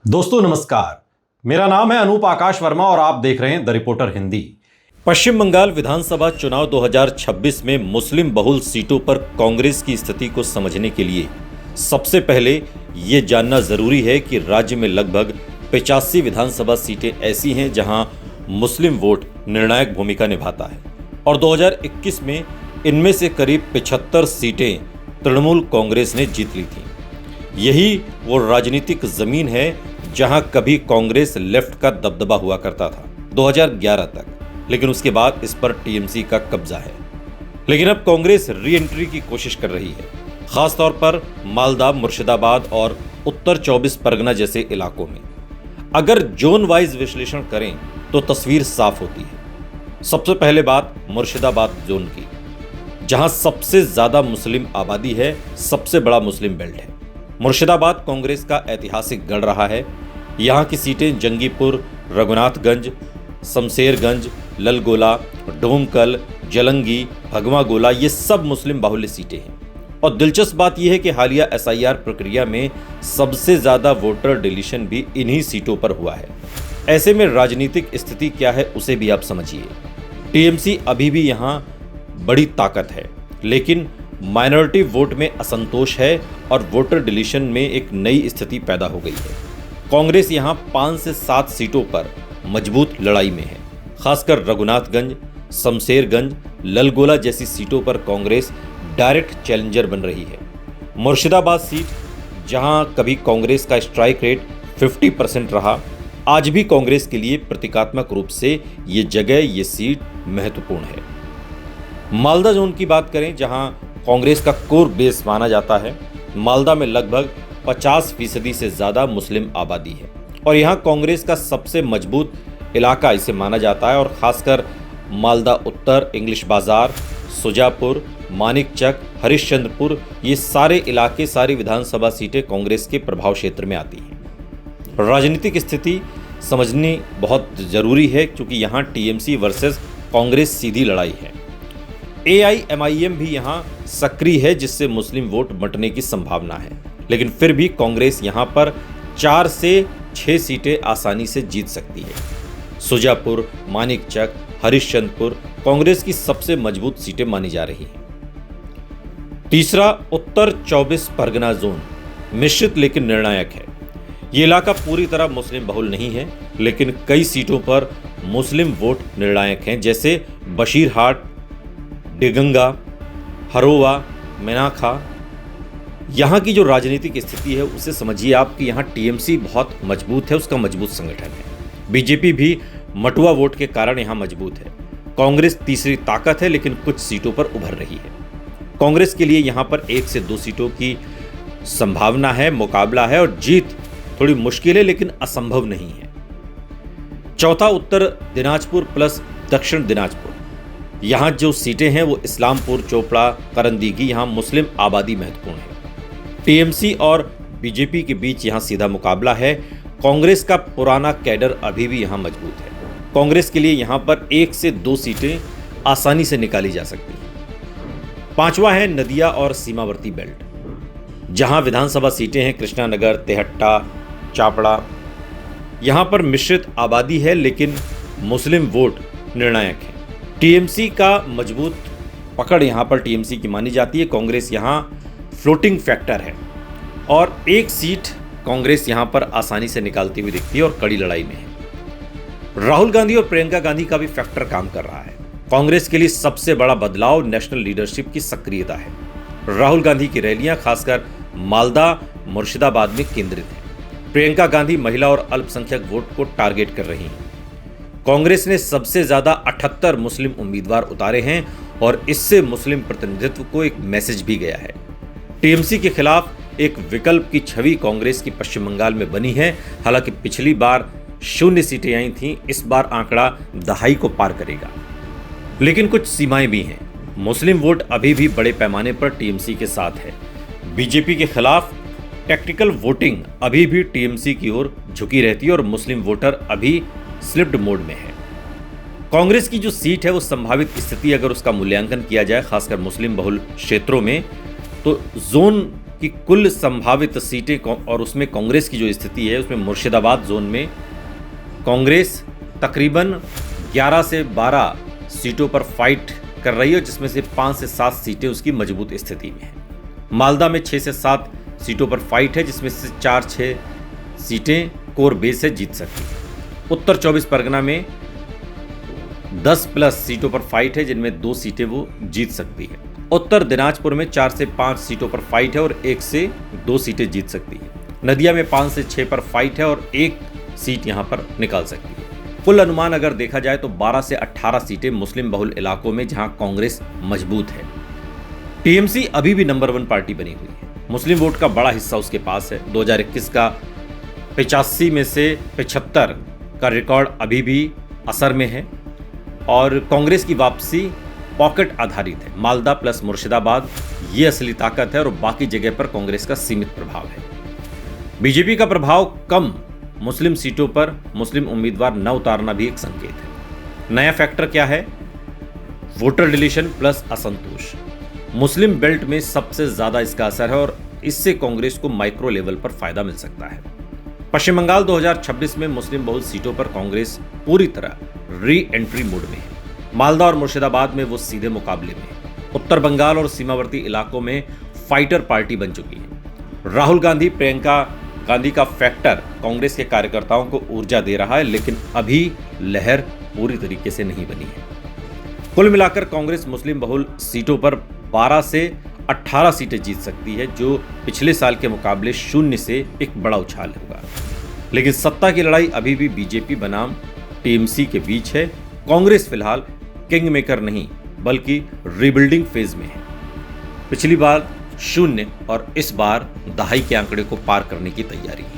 दोस्तों नमस्कार, मेरा नाम है अनूप आकाश वर्मा और आप देख रहे हैं द रिपोर्टर हिंदी। पश्चिम बंगाल विधानसभा चुनाव 2026 में मुस्लिम बहुल सीटों पर कांग्रेस की स्थिति को समझने के लिए सबसे पहले ये जानना जरूरी है कि राज्य में लगभग 85 विधानसभा सीटें ऐसी हैं जहां मुस्लिम वोट निर्णायक भूमिका निभाता है और 2021 में इनमें से करीब 75 सीटें तृणमूल कांग्रेस ने जीत ली थी। यही वो राजनीतिक जमीन है जहां कभी कांग्रेस लेफ्ट का दबदबा हुआ करता था 2011 तक, लेकिन उसके बाद इस पर टीएमसी का कब्जा है। लेकिन अब कांग्रेस री एंट्री की कोशिश कर रही है, खासतौर पर मालदा, मुर्शिदाबाद और उत्तर 24 परगना जैसे इलाकों में। अगर जोन वाइज विश्लेषण करें तो तस्वीर साफ होती है। सबसे पहले बात मुर्शिदाबाद जोन की, जहां सबसे ज्यादा मुस्लिम आबादी है, सबसे बड़ा मुस्लिम बेल्ट है। मुर्शिदाबाद कांग्रेस का ऐतिहासिक गढ़ रहा है। यहाँ की सीटें जंगीपुर, रघुनाथगंज, शमशेरगंज, ललगोला, डोमकल, जलंगी, भगवागोला, ये सब मुस्लिम बाहुल्य सीटें हैं। और दिलचस्प बात यह है कि हालिया एसआईआर प्रक्रिया में सबसे ज्यादा वोटर डिलीशन भी इन्हीं सीटों पर हुआ है। ऐसे में राजनीतिक स्थिति क्या है उसे भी आप समझिए। टीएमसी अभी भी यहाँ बड़ी ताकत है, लेकिन माइनॉरिटी वोट में असंतोष है और वोटर डिलीशन में एक नई स्थिति पैदा हो गई है। कांग्रेस यहां 5 से 7 सीटों पर मजबूत लड़ाई में है। खासकर रघुनाथगंज, शमशेरगंज, ललगोला जैसी सीटों पर कांग्रेस डायरेक्ट चैलेंजर बन रही है। मुर्शिदाबाद सीट, जहां कभी कांग्रेस का स्ट्राइक रेट 50% रहा, आज भी कांग्रेस के लिए प्रतीकात्मक रूप से ये सीट महत्वपूर्ण है। मालदा जोन की बात करें, जहां कांग्रेस का कोर बेस माना जाता है। मालदा में लगभग 50% से ज्यादा मुस्लिम आबादी है और यहां कांग्रेस का सबसे मजबूत इलाका इसे माना जाता है। और खासकर मालदा उत्तर, इंग्लिश बाजार, सुजापुर, मानिकचक, हरिश्चंद्रपुर, ये सारे इलाके, सारी विधानसभा सीटें कांग्रेस के प्रभाव क्षेत्र में आती हैं। राजनीतिक स्थिति समझनी बहुत जरूरी है क्योंकि यहाँ टीएमसी वर्सेस कांग्रेस सीधी लड़ाई है। एआईएमआईएम भी यहाँ सक्रिय है, जिससे मुस्लिम वोट बंटने की संभावना है। लेकिन फिर भी कांग्रेस यहाँ पर 4 से 6 सीटें आसानी से जीत सकती है। सुजापुर, मानिकचक, हरिश्चंद्रपुर कांग्रेस की सबसे मजबूत सीटें मानी जा रही हैं। तीसरा, उत्तर 24 परगना जोन मिश्रित लेकिन निर्णायक है। ये इलाका पूरी तरह मुस्लिम बहुल नहीं है, लेकिन कई सीटों पर मुस्लिम वोट निर्णायक हैं, जैसे बशीरहाट, डिगंगा, हरोवा, मेनाखा। यहाँ की जो राजनीतिक स्थिति है उसे समझिए आप कि यहाँ टीएमसी बहुत मजबूत है, उसका मजबूत संगठन है। बीजेपी भी मटुआ वोट के कारण यहाँ मजबूत है। कांग्रेस तीसरी ताकत है, लेकिन कुछ सीटों पर उभर रही है। कांग्रेस के लिए यहाँ पर 1 से 2 सीटों की संभावना है, मुकाबला है और जीत थोड़ी मुश्किल है, लेकिन असंभव नहीं है। चौथा, उत्तर दिनाजपुर प्लस दक्षिण दिनाजपुर। यहाँ जो सीटें हैं वो इस्लामपुर, चोपड़ा, करंदीगी, यहाँ मुस्लिम आबादी महत्वपूर्ण है। टीएमसी और बीजेपी के बीच यहाँ सीधा मुकाबला है। कांग्रेस का पुराना कैडर अभी भी यहाँ मजबूत है। कांग्रेस के लिए यहाँ पर 1 से 2 सीटें आसानी से निकाली जा सकती हैं। पांचवा है नदिया और सीमावर्ती बेल्ट, जहाँ विधानसभा सीटें हैं कृष्णानगर, तेहट्टा, चापड़ा। यहाँ पर मिश्रित आबादी है, लेकिन मुस्लिम वोट निर्णायक है। टीएमसी का मजबूत पकड़ यहाँ पर टीएमसी की मानी जाती है। कांग्रेस यहाँ फ्लोटिंग फैक्टर है और 1 सीट कांग्रेस यहाँ पर आसानी से निकालती हुई दिखती है और कड़ी लड़ाई में है। राहुल गांधी और प्रियंका गांधी का भी फैक्टर काम कर रहा है। कांग्रेस के लिए सबसे बड़ा बदलाव नेशनल लीडरशिप की सक्रियता है। राहुल गांधी की रैलियां खासकर मालदा, मुर्शिदाबाद में केंद्रित हैं। प्रियंका गांधी महिला और अल्पसंख्यक वोट को टारगेट कर रही हैं। कांग्रेस ने सबसे ज्यादा 78 मुस्लिम उम्मीदवार उतारे हैं और इससे मुस्लिम प्रतिनिधित्व को एक मैसेज भी गया है। टीएमसी के खिलाफ एक विकल्प की छवि कांग्रेस की पश्चिम बंगाल में बनी है। हालांकि पिछली बार 0 सीटें आई थीं, इस बार आंकड़ा दहाई को पार करेगा, लेकिन कुछ सीमाएं भी हैं। मुस्लिम वोट अभी भी बड़े पैमाने पर टीएमसी के साथ है। बीजेपी के खिलाफ टैक्टिकल वोटिंग अभी भी टीएमसी की ओर झुकी रहती है और मुस्लिम वोटर अभी स्लिप्ड मोड में है। कांग्रेस की जो सीट है वो संभावित स्थिति अगर उसका मूल्यांकन किया जाए, खासकर मुस्लिम बहुल क्षेत्रों में, तो जोन कि कुल संभावित सीटें और उसमें कांग्रेस की जो स्थिति है उसमें मुर्शिदाबाद जोन में कांग्रेस तकरीबन 11 से 12 सीटों पर फाइट कर रही है, जिसमें से 5 से 7 सीटें उसकी मजबूत स्थिति में है। मालदा में 6 से 7 सीटों पर फाइट है, जिसमें से 4-6 सीटें कोर बेस से जीत सकती है। उत्तर 24 परगना में 10+ सीटों पर फाइट है, जिनमें 2 सीटें वो जीत सकती है। उत्तर दिनाजपुर में 4 से 5 सीटों पर फाइट है और 1 से 2 सीटें जीत सकती है। नदिया में 5 से 6 पर फाइट है और 1 सीट यहां पर निकाल सकती है। कुल अनुमान अगर देखा जाए तो 12 से 18 सीटें मुस्लिम बहुल इलाकों में जहां कांग्रेस मजबूत है। टीएमसी अभी भी नंबर 1 पार्टी बनी हुई है। मुस्लिम वोट का बड़ा हिस्सा उसके पास है। 2021 का 85 में से 75 का रिकॉर्ड अभी भी असर में है और कांग्रेस की वापसी पॉकेट आधारित है। मालदा प्लस मुर्शिदाबाद ये असली ताकत है और बाकी जगह पर कांग्रेस का सीमित प्रभाव है। बीजेपी का प्रभाव कम मुस्लिम सीटों पर मुस्लिम उम्मीदवार न उतारना भी एक संकेत है। नया फैक्टर क्या है? वोटर डिलीशन प्लस असंतोष। मुस्लिम बेल्ट में सबसे ज्यादा इसका असर है और इससे कांग्रेस को माइक्रो लेवल पर फायदा मिल सकता है। पश्चिम बंगाल 2026 में मुस्लिम बहुल सीटों पर कांग्रेस पूरी तरह री एंट्री मोड में है। मालदा और मुर्शिदाबाद में वो सीधे मुकाबले में है। उत्तर बंगाल और सीमावर्ती इलाकों में फाइटर पार्टी बन चुकी है। राहुल गांधी, प्रियंका गांधी का फैक्टर कांग्रेस के कार्यकर्ताओं को ऊर्जा दे रहा है, लेकिन अभी लहर पूरी तरीके से नहीं बनी है। कुल मिलाकर कांग्रेस मुस्लिम बहुल सीटों पर 12 से 18 सीटें जीत सकती है, जो पिछले साल के मुकाबले 0 से एक बड़ा उछाल होगा। लेकिन सत्ता की लड़ाई अभी भी बीजेपी बनाम टीएमसी के बीच है। कांग्रेस फिलहाल किंग मेकर नहीं बल्कि रिबिल्डिंग फेज में है। पिछली बार 0 और इस बार दहाई के आंकड़े को पार करने की तैयारी है।